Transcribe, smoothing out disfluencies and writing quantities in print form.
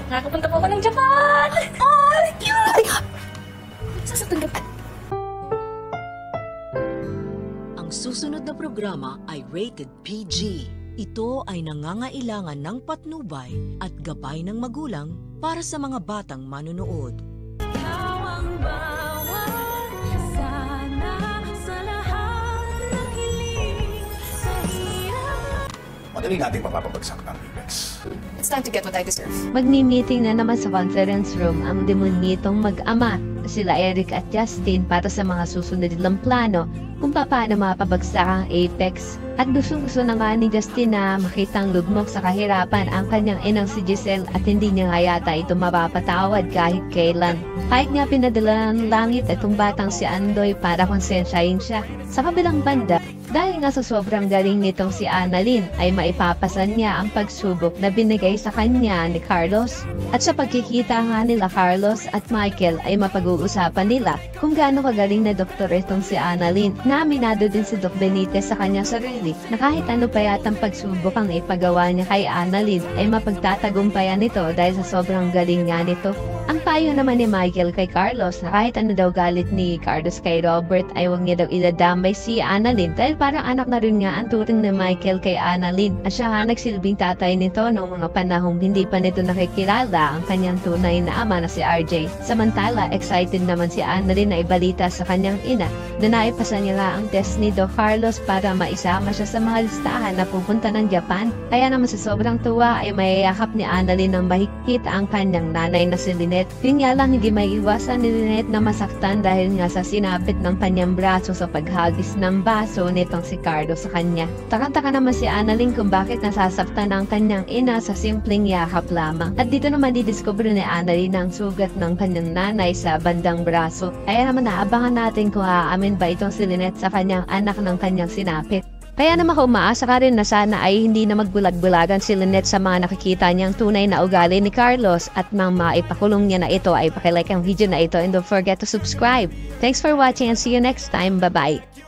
Nakakapunta po ako ng Japan! Oh, cute! Ay, sasaktan ka pa. Ang susunod na programa ay rated PG. Ito ay nangangailangan ng patnubay at gabay ng magulang para sa mga batang manunood. Madali natin mapapabagsak ng Apex. It's time to get what I deserve. Magmi-meeting na naman sa conference room ang demonyitong mag-ama, sila Eric at Justin para sa mga susunod nilang plano kung paano mapabagsak ang Apex. At gustong-gusto na nga ni Justin na makitang lugmok sa kahirapan ang kanyang inang si Giselle at hindi niya nga yata ito mapapatawad kahit kailan. Kahit nga pinadala ng langit itong batang si Andoy para konsensyahin siya. Sa kabilang banda, dahil nga sa sobrang galing nitong si Annalyn ay maipapasan niya ang pagsubok na binigay sa kanya ni Carlos. At sa pagkikita nga nila Carlos at Michael ay mapag-uusapan nila kung gaano kagaling na doktor itong si Annalyn. Na aminado din si Doc Benitez sa kanyang sarili na kahit ano pa yatang pagsubok ang ipagawa niya kay Annalyn ay mapagtatagumpayan nito dahil sa sobrang galing nga nito. Ang payo naman ni Michael kay Carlos na kahit ano daw galit ni Carlos kay Robert ay huwag niya daw idadamay si Annalyn dahil parang anak na rin nga ang turing ni Michael kay Annalyn at siya nga nagsilbing tatay nito noong mga panahong hindi pa nito nakikilala ang kanyang tunay na ama na si RJ. Samantala, excited naman si Annalyn na ibalita sa kanyang ina na naipasa niya nga ang test ni Doc Carlos para maisama siya sa mga listahan na pupunta ng Japan. Kaya naman sa sobrang tuwa ay mayayakap ni Annalyn ng mahigpit ang kanyang nanay na si Lynette. Yun nga lang hindi may iwasan ni Lynette na masaktan dahil nga sa sinapit ng kanyang braso sa paghagis ng baso nitong si Carlos sa kanya. Takang-taka naman si Annalyn kung bakit nasasaktan ang kanyang ina sa simpleng yakap lamang. At dito naman didiscover ni Annalyn ang sugat ng kanyang nanay sa bandang braso. Kaya naman naabangan natin kung aamin ba itong si Lynette sa kanyang anak ng kanyang sinapit. Kaya naman umaasa ka rin na sana ay hindi na magbulag-bulagan si Lynette sa mga nakikita niyang tunay na ugali ni Carlos at mang maipakulong niya na ito ay pakilike ang video na ito and don't forget to subscribe. Thanks for watching and see you next time. Bye-bye!